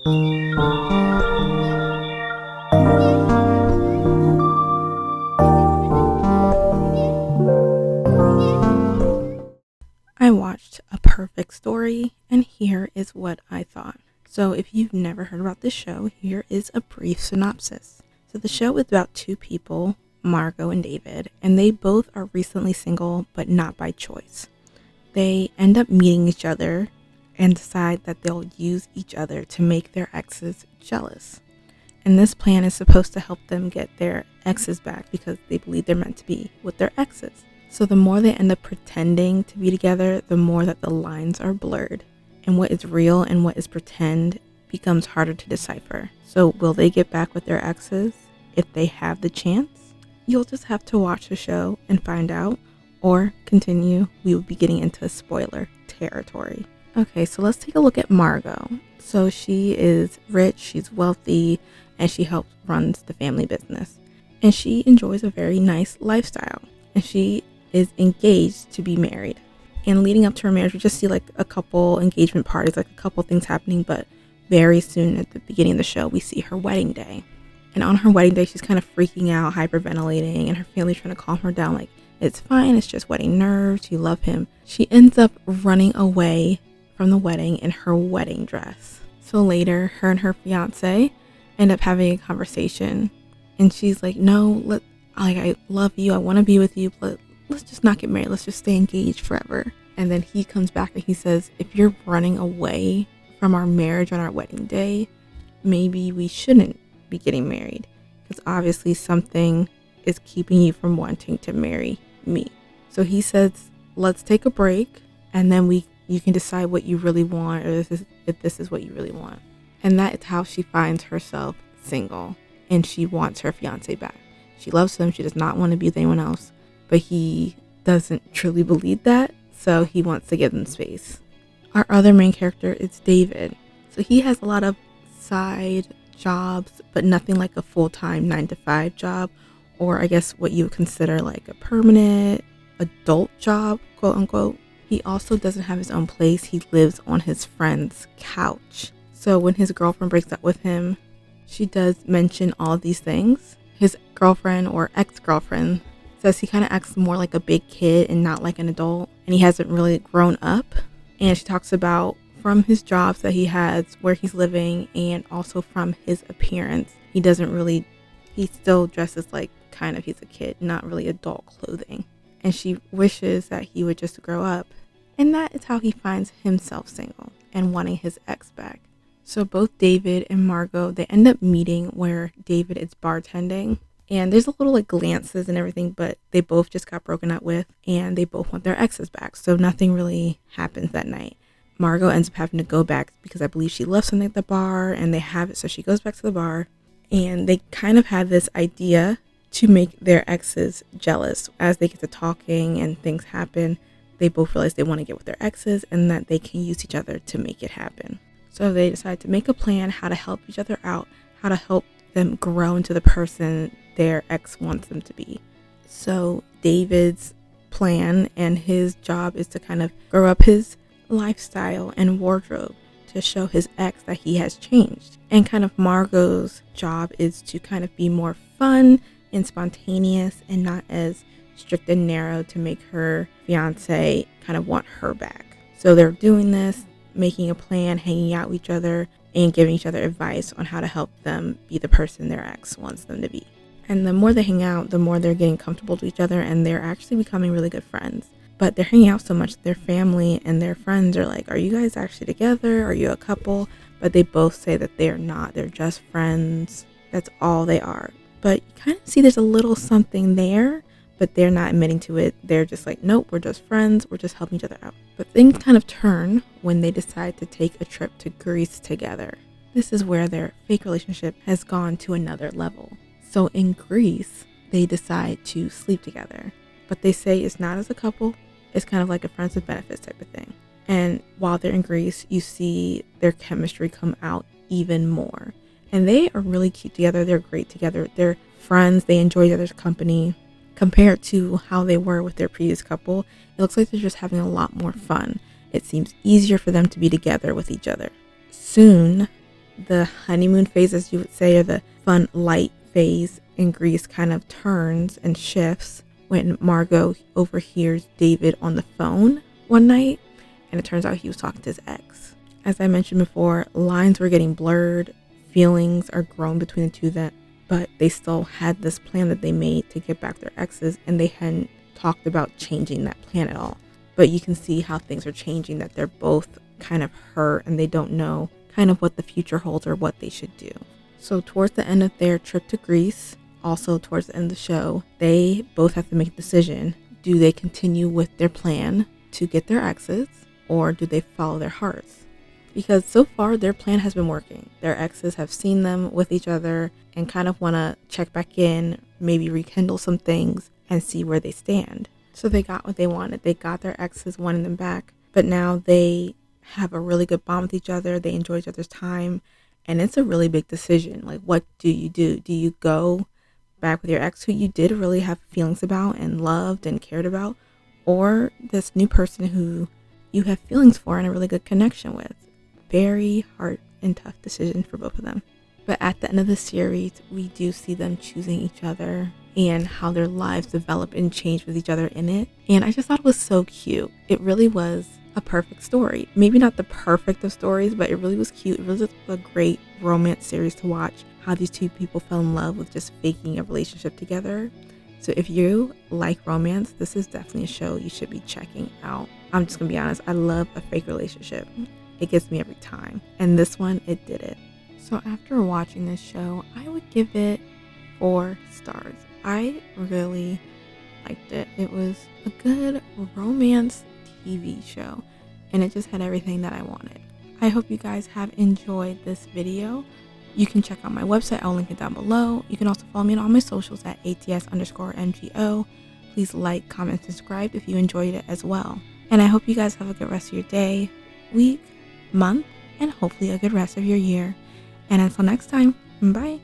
I watched A Perfect Story, and here is what I thought. So, if you've never heard about this show, here is a brief synopsis. So, the show is about two people, Margot and David, and they both are recently single, but not by choice. They end up meeting each other and decide that they'll use each other to make their exes jealous. And this plan is supposed to help them get their exes back because they believe they're meant to be with their exes. So the more they end up pretending to be together, the more that the lines are blurred. And what is real and what is pretend becomes harder to decipher. So will they get back with their exes if they have the chance? You'll just have to watch the show and find out, or continue. We will be getting into spoiler territory. Okay, so let's take a look at Margot. So she is rich, she's wealthy, and she helps runs the family business. And she enjoys a very nice lifestyle. And she is engaged to be married. And leading up to her marriage, we just see like a couple engagement parties, like a couple things happening, but very soon at the beginning of the show, we see her wedding day. And on her wedding day, she's kind of freaking out, hyperventilating, and her family's trying to calm her down, like, it's fine, it's just wedding nerves, you love him. She ends up running away from the wedding in her wedding dress. So later, her and her fiance end up having a conversation, and she's like, no, I love you, I want to be with you, but let's just not get married. Let's just stay engaged forever. And then he comes back and he says, if you're running away from our marriage on our wedding day, maybe we shouldn't be getting married, because obviously something is keeping you from wanting to marry me. So he says, let's take a break, and then you can decide what you really want, or if this is what you really want. And that is how she finds herself single, and she wants her fiance back. She loves him. She does not want to be with anyone else, but he doesn't truly believe that, so he wants to give them space. Our other main character is David. So he has a lot of side jobs, but nothing like a full-time 9-to-5 job, or I guess what you would consider like a permanent adult job, quote unquote. He also doesn't have his own place. He lives on his friend's couch. So when his girlfriend breaks up with him, she does mention all of these things. His girlfriend, or ex-girlfriend, says he kind of acts more like a big kid and not like an adult, and he hasn't really grown up. And she talks about from his jobs that he has, where he's living, and also from his appearance, he still dresses like kind of he's a kid, not really adult clothing. And she wishes that he would just grow up. And that is how he finds himself single and wanting his ex back. So both David and Margot, they end up meeting where David is bartending. And there's a little like glances and everything, but they both just got broken up with, and they both want their exes back. So nothing really happens that night. Margot ends up having to go back because I believe she left something at the bar, and they have it. So she goes back to the bar, and they kind of had this idea to make their exes jealous. As they get to talking and things happen, they both realize they want to get with their exes and that they can use each other to make it happen. So they decide to make a plan how to help each other out, how to help them grow into the person their ex wants them to be. So David's plan and his job is to kind of grow up his lifestyle and wardrobe to show his ex that he has changed. And kind of Margot's job is to kind of be more fun and spontaneous and not as strict and narrow to make her fiance kind of want her back. So they're doing this, making a plan, hanging out with each other, and giving each other advice on how to help them be the person their ex wants them to be. And the more they hang out, the more they're getting comfortable to each other, and they're actually becoming really good friends. But they're hanging out so much, their family and their friends are like, are you guys actually together? Are you a couple? But they both say that they're not. They're just friends. That's all they are. But you kind of see there's a little something there, but they're not admitting to it. They're just like, nope, we're just friends. We're just helping each other out. But things kind of turn when they decide to take a trip to Greece together. This is where their fake relationship has gone to another level. So in Greece, they decide to sleep together. But they say it's not as a couple. It's kind of like a friends with benefits type of thing. And while they're in Greece, you see their chemistry come out even more. And they are really cute together. They're great together. They're friends. They enjoy each other's company. Compared to how they were with their previous couple, it looks like they're just having a lot more fun. It seems easier for them to be together with each other. Soon, the honeymoon phase, as you would say, or the fun light phase in Greece kind of turns and shifts when Margot overhears David on the phone one night, and it turns out he was talking to his ex. As I mentioned before, lines were getting blurred, feelings are growing between the two of them, but they still had this plan that they made to get back their exes, and they hadn't talked about changing that plan at all. But you can see how things are changing, that they're both kind of hurt and they don't know kind of what the future holds or what they should do. So towards the end of their trip to Greece, also towards the end of the show, they both have to make a decision. Do they continue with their plan to get their exes, or do they follow their hearts? Because so far their plan has been working. Their exes have seen them with each other and kind of want to check back in, maybe rekindle some things and see where they stand. So they got what they wanted. They got their exes, wanting them back, but now they have a really good bond with each other. They enjoy each other's time, and it's a really big decision. Like, what do you do? Do you go back with your ex who you did really have feelings about and loved and cared about, or this new person who you have feelings for and a really good connection with? Very hard and tough decision for both of them. But at the end of the series, we do see them choosing each other and how their lives develop and change with each other in it. And I just thought it was so cute. It really was a perfect story. Maybe not the perfect of stories, but it really was cute. It was a great romance series to watch, how these two people fell in love with just faking a relationship together. So if you like romance, this is definitely a show you should be checking out. I'm just gonna be honest, I love a fake relationship. It gets me every time. And this one, it did it. So after watching this show, I would give it 4 stars. I really liked it. It was a good romance TV show, and it just had everything that I wanted. I hope you guys have enjoyed this video. You can check out my website. I'll link it down below. You can also follow me on all my socials at @ATS_MGO. Please like, comment, subscribe if you enjoyed it as well. And I hope you guys have a good rest of your day, week, month, and hopefully a good rest of your year. And until next time, bye.